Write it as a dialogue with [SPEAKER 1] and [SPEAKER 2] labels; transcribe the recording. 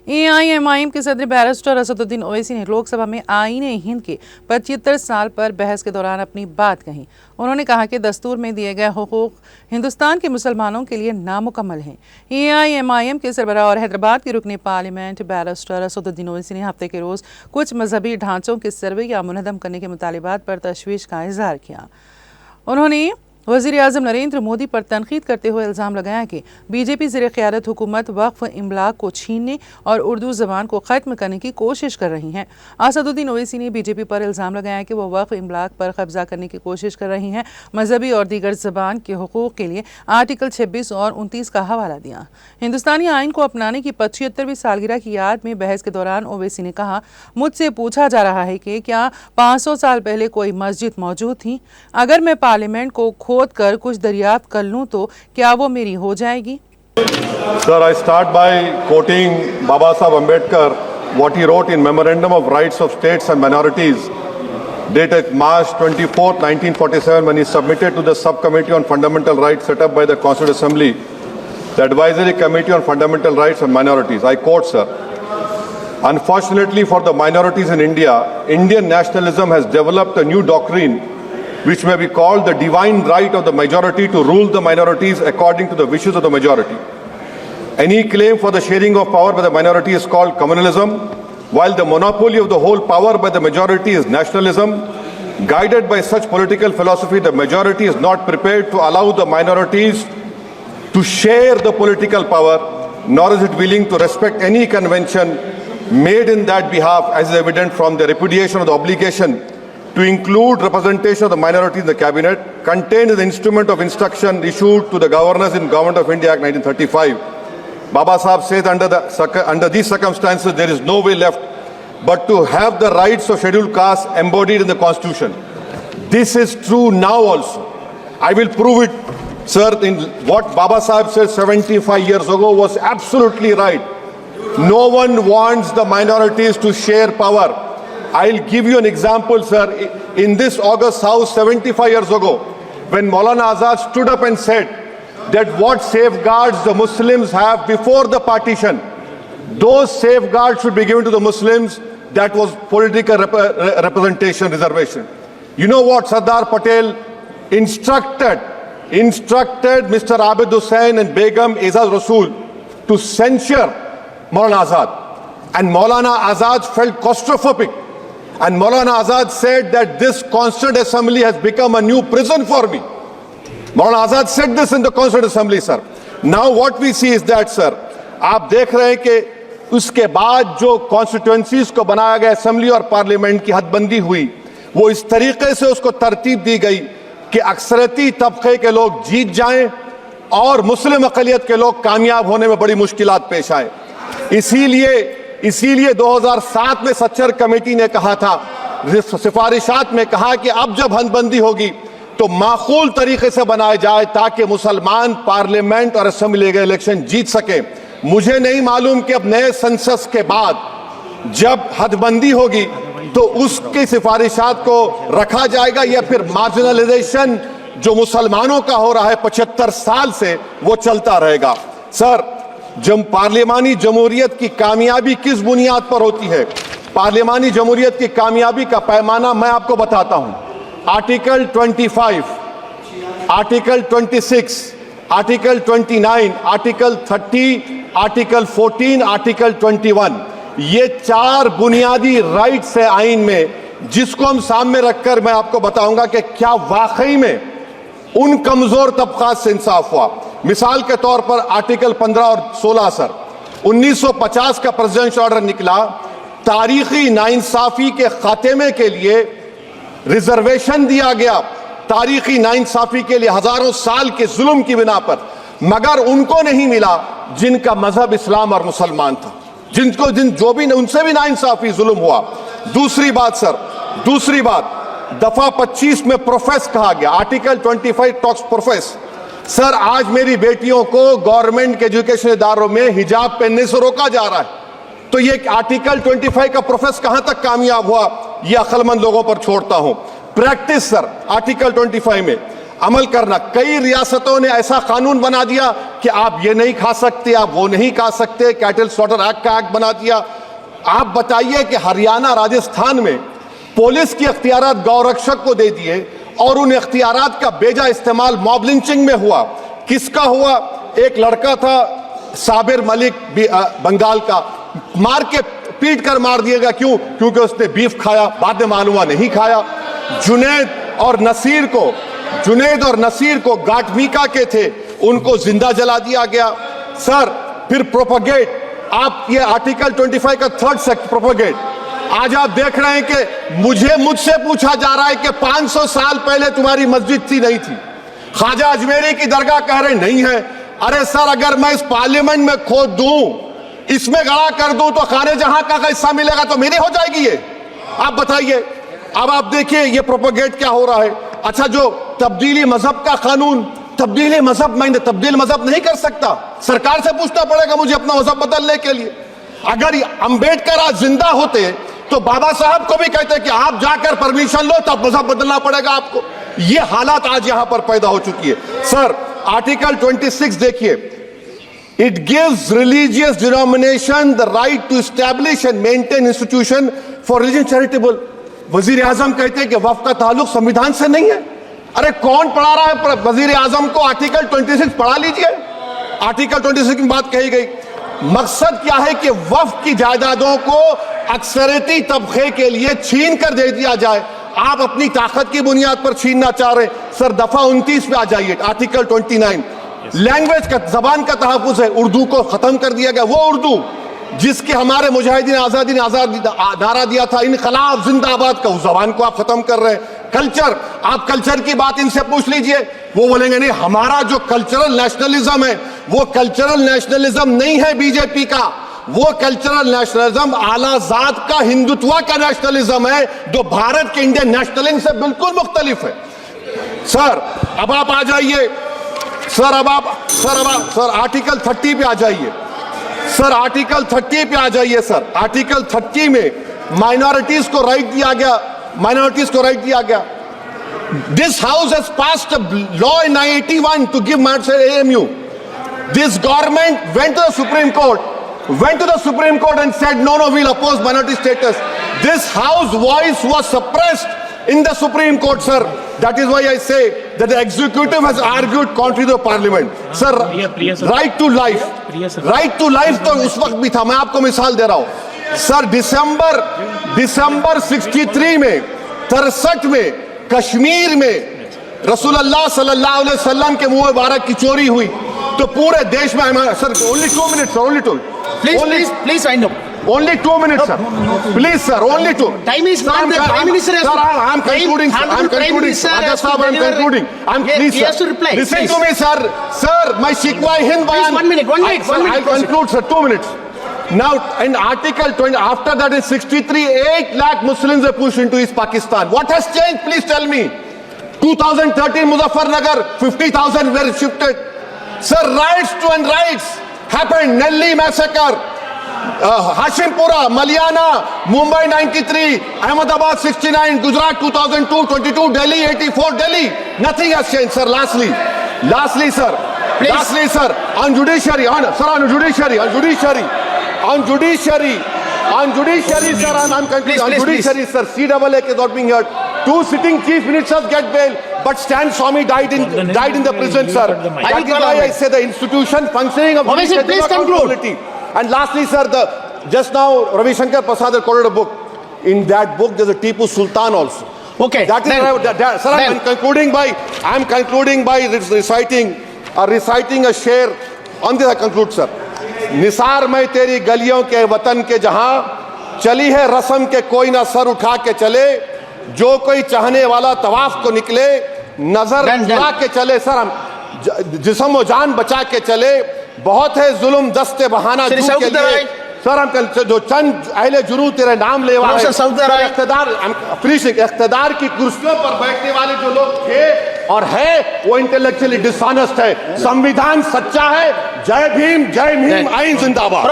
[SPEAKER 1] AIMIM के सदर barrister Asaduddin Owaisi ने लोकसभा में आईने हिंद के 75 साल पर बहस के दौरान अपनी बात कही। उन्होंने कहा कि दस्तूर में दिए गए हुकूक हिंदुस्तान के मुसलमानों के लिए नामुकम्मल हैं। AIMIM के सरबराह और हैदराबाद के रुकने पार्लियामेंट बैरिस्टर असदुद्दीन ओवैसी ने हफ्ते के रोज़ कुछ मजहबी ढांचों के सर्वे या मुनहदम करने के मुतालिबात पर तशवीश का इजहार किया। उन्होंने वज़ीर आज़म नरेंद्र मोदी पर तनकीद करते हुए इल्ज़ाम लगाया कि बीजेपी ज़ेर क़यादत हुकूमत वक्फ़ इमलाक को छीनने और उर्दू ज़बान को ख़त्म करने की कोशिश कर रही हैं। असदुद्दीन ओवैसी ने बीजेपी पर इल्ज़ाम लगाया कि वह वक्फ़ इमलाक पर कब्ज़ा करने की कोशिश कर रही हैं। मजहबी और दीगर ज़बान के हुकूक़ के लिए आर्टिकल 26 और 29 का हवाला दिया। हिंदुस्तानी आइन को अपनाने की 75वीं सालगिरह की याद में बहस के दौरान ओवैसी ने कहा, मुझसे पूछा जा रहा है कि क्या 500 साल पहले कोई मस्जिद मौजूद थी? अगर मैं पार्लियामेंट को खोद कर कुछ दरियाफ्त कर लूं तो क्या वो मेरी हो जाएगी?
[SPEAKER 2] Sir, I start by quoting Baba Saheb Ambedkar, what he wrote in Memorandum of Rights of States and Minorities, dated March 24, 1947, when he submitted to the Subcommittee on Fundamental Rights set up by the Constituent Assembly, the Advisory Committee on Fundamental Rights and Minorities. I quote, sir, unfortunately for the minorities in India, Indian nationalism has developed a new doctrine which may be called the divine right of the majority to rule the minorities according to the wishes of the majority. Any claim for the sharing of power by the minority is called communalism, while the monopoly of the whole power by the majority is nationalism. Guided by such political philosophy, the majority is not prepared to allow the minorities to share the political power, nor is it willing to respect any convention made in that behalf, as is evident from the repudiation of the obligation to include representation of the minority in the cabinet, contained in the instrument of instruction issued to the governors in Government of India Act 1935. Baba Sahib says under these circumstances there is no way left but to have the rights of scheduled castes embodied in the constitution. This is true now also. I will prove it, sir. In what Baba Sahib said 75 years ago was absolutely right. No one wants the minorities to share power. I'll give you an example, sir. In this August House 75 years ago, when Maulana Azad stood up and said that what safeguards the Muslims have before the partition, those safeguards should be given to the Muslims. That was political representation, reservation. You know what Sardar Patel instructed Mr. Abid Hussain and Begum Ezaz Rasool to censure Maulana Azad. And Maulana Azad felt claustrophobic. And Maulana Azad said that this Constituent Assembly has become a new prison for me. Maulana Azad said this in the Constituent Assembly, sir. Now what we see is that, sir, आप देख रहे हैं कि उसके बाद जो constituencies को बनाया गया असेंबली और पार्लियामेंट की हदबंदी हुई, वो इस तरीके से उसको तरतीब दी गई कि अक्सरती तबके के लोग जीत जाएं और मुस्लिम अक़लियत के लोग कामयाब होने में बड़ी मुश्किलात पेश आए। इसीलिए 2007 में सच्चर कमेटी ने कहा था, सिफारिशात में कहा कि अब जब हदबंदी होगी तो माकूल तरीके से बनाए जाए ताकि मुसलमान पार्लियामेंट और असेंबली के इलेक्शन जीत सके। मुझे नहीं मालूम कि अब नए सेंसस के बाद जब हदबंदी होगी तो उसकी सिफारिशात को रखा जाएगा या फिर मार्जिनलाइजेशन जो मुसलमानों का हो रहा है 75 साल से वो चलता रहेगा। सर, जब पार्लियामानी जमहूरियत की कामयाबी किस बुनियाद पर होती है? पार्लियामानी जमहूरियत की कामयाबी का पैमाना मैं आपको बताता हूं। Article 25, article 26, article 29, article 30, article 14, article 21, ये 4 बुनियादी राइट्स है आइन में, जिसको हम सामने रखकर मैं आपको बताऊंगा कि क्या वाकई में उन कमजोर तबकात से इंसाफ हुआ। मिसाल के तौर पर आर्टिकल 15 और 16, सर, 1950 का प्रेसिडेंशियल ऑर्डर निकला, तारीखी नाइंसाफी के खात्मे के लिए रिजर्वेशन दिया गया, तारीखी नाइंसाफी के लिए हजारों साल के जुल्म की बिना पर, मगर उनको नहीं मिला जिनका मजहब इस्लाम और मुसलमान था, उनसे भी नाइंसाफी जुल्म हुआ। दूसरी बात सर, दूसरी बात, दफा 25 में प्रोफेस कहा गया, आर्टिकल 25 टॉक्स प्रोफेस। सर, आज मेरी बेटियों को गवर्नमेंट के एजुकेशन इदारों में हिजाब पहनने से रोका जा रहा है, तो ये आर्टिकल 25 का प्रोफेस कहां तक कामयाब हुआ, ये अक्लमंद लोगों पर छोड़ता हूं। प्रैक्टिस सर, आर्टिकल 25 में अमल करना। कई रियासतों ने ऐसा कानून बना दिया कि आप ये नहीं खा सकते, आप वो नहीं खा सकते, कैटल स्लॉटर एक्ट का एक्ट बना दिया। आप बताइए कि हरियाणा, राजस्थान में पुलिस की अख्तियारात गौरक्षक को दे दिए और उन अख्तियारात का बेजा इस्तेमाल मॉब लिंचिंग में हुआ। किसका हुआ? एक लड़का था साबिर मलिक बंगाल का, मार के पीट कर मार दिया गया। क्यों? क्योंकि उसने बीफ खाया, बाद में मालूम हुआ नहीं खाया। जुनैद और नसीर को गाटमीका के थे, उनको जिंदा जला दिया गया। सर, फिर प्रोपगेट, आप ये आर्टिकल 25 का 3rd सेक्शन प्रोपगेट, आज आप देख रहे हैं कि मुझसे पूछा जा रहा है कि 500 साल पहले तुम्हारी मस्जिद थी, नहीं थी। ख्वाजा अजमेरी की दरगाह कह रहे नहीं है। अरे सर, अगर मैं इस पार्लियामेंट में खोद दूं, इसमें गड़ा कर दूं, तो खाने जहां का हिस्सा मिलेगा तो मेरी हो जाएगी ये। आप बताइए। अब आप देखिए ये प्रोपगेट क्या हो रहा है। अच्छा, जो तब्दीली मजहब का कानून, तब्दीली मजहब, मैं तब्दील मजहब नहीं कर सकता, सरकार से पूछना पड़ेगा मुझे अपना मजहब बदलने के लिए। अगर अंबेडकर आज जिंदा होते तो बाबा साहब को भी कहते कि आप जाकर परमिशन लो, तब मजहब बदलना पड़ेगा आपको। ये हालात आज यहां पर पैदा हो चुकी है। सर, आर्टिकल 26 देखिए, it gives religious denomination the right to establish and maintain institution for religion charitable. वजीर आजम कहते हैं कि वक्फ का ताल्लुक संविधान से नहीं है। अरे कौन पढ़ा रहा है वजीर आजम को? आर्टिकल 26 पढ़ा लीजिए। आर्टिकल 26 की बात कही गई। मकसद क्या है कि वक्फ की जायदादों को अक्सरियती तबके के लिए छीन कर दे दिया जाए। आप अपनी ताकत की बुनियाद पर छीनना चाह रहे हैं। सर, दफा 29 पे आ जाइए, आर्टिकल 29। लैंग्वेज का, जबान का तहफ्फुज़ है। उर्दू को खत्म कर दिया गया। वो उर्दू जिसके हमारे मुजाहिदीन आजादी ने नारा दिया था, इनकलाब जिंदाबाद का, उस जबान को आप खत्म कर रहे हैं। कल्चर, आप कल्चर की बात इनसे पूछ लीजिए, वो बोलेंगे नहीं, हमारा जो कल्चरल नेशनलिज्म है वो कल्चरल नेशनलिज्म नहीं है बीजेपी का। वो कल्चरल नेशनलिज्म आलाजाद का, हिंदुत्व का नेशनलिज्म है, जो भारत के इंडियन नेशनलिज्म से बिल्कुल मुख्तलिफ है। सर, अब आप आ जाइए। सर, आर्टिकल 30 पे आ जाइए। सर, आर्टिकल 30 पे आ जाइए। सर, आर्टिकल 30 में माइनॉरिटीज को राइट दिया गया। This house has passed a law in 1981 to give AMU. This government went to the Supreme Court and said, no, we'll oppose minority status. This House voice was suppressed in the Supreme Court, sir. That is why I say that the executive has argued contrary to the parliament. Sir, right to life. Right to life तो उस वक्त भी था। मैं आपको मिसाल दे रहा हूं। सर, दिसंबर 63 में, 63 में कश्मीर में रसूलुल्लाह सल्लल्लाहु अलैहि वसल्लम के मुंह मुबारक की चोरी हुई तो पूरे देश में, sir, only 2 minutes, sir, only 2.
[SPEAKER 3] Please wind up.
[SPEAKER 2] Only 2 minutes, sir. Please, sir, only 2.
[SPEAKER 3] Time is gone. The Prime Minister has
[SPEAKER 2] to. Sir, I'm concluding. I'm concluding. Please,
[SPEAKER 3] he has to reply.
[SPEAKER 2] Listen to me, sir. Sir, my Shikwa Hind Bayan.
[SPEAKER 3] Please, 1 minute.
[SPEAKER 2] I'll conclude, sir. 2 minutes. Now, in Article 20, after that in 63, 8 lakh Muslims were pushed into East Pakistan. What has changed? Please tell me. 2013 Muzaffarnagar, 50,000 were shifted. Sir, riots happened. Nelli massacre, Hashimpura, Maliana, Mumbai 93, Ahmedabad 69, Gujarat 2002, 22, Delhi 84, Delhi. Nothing has changed, sir. Lastly, sir. Please. Lastly, sir, on judiciary, sir, I'm concluding. On judiciary, sir, CAA is not being heard. 2 sitting chief ministers get bail, but Stan Swamy died in the prison, sir. That is why I say the institution functioning of
[SPEAKER 3] please
[SPEAKER 2] accountability. And lastly, sir, just now Ravi Shankar Prasad quoted a book. In that book, there's a Tipu Sultan also.
[SPEAKER 3] Okay.
[SPEAKER 2] That is sir, I'm concluding by reciting a sher. On this I conclude, sir. Nisar में तेरी गलियों के वतन के जहां चली है रस्म के कोई ना सर उठा के चले, जो कोई चाहने वाला तवाफ को निकले नजर उठा के चले। सर, हम जिस्म और जान बचा के चले, बहुत है जुल्म दस्ते बहाना के लिए। सर, हम जो चंद अहले जुरू तेरे नाम लेवा है, इख्तिदार की कुर्सियों पर बैठने वाले जो लोग थे और है वो इंटेलेक्चुअली डिसऑनेस्ट है। संविधान सच्चा है। जय भीम, आइन जिंदाबाद।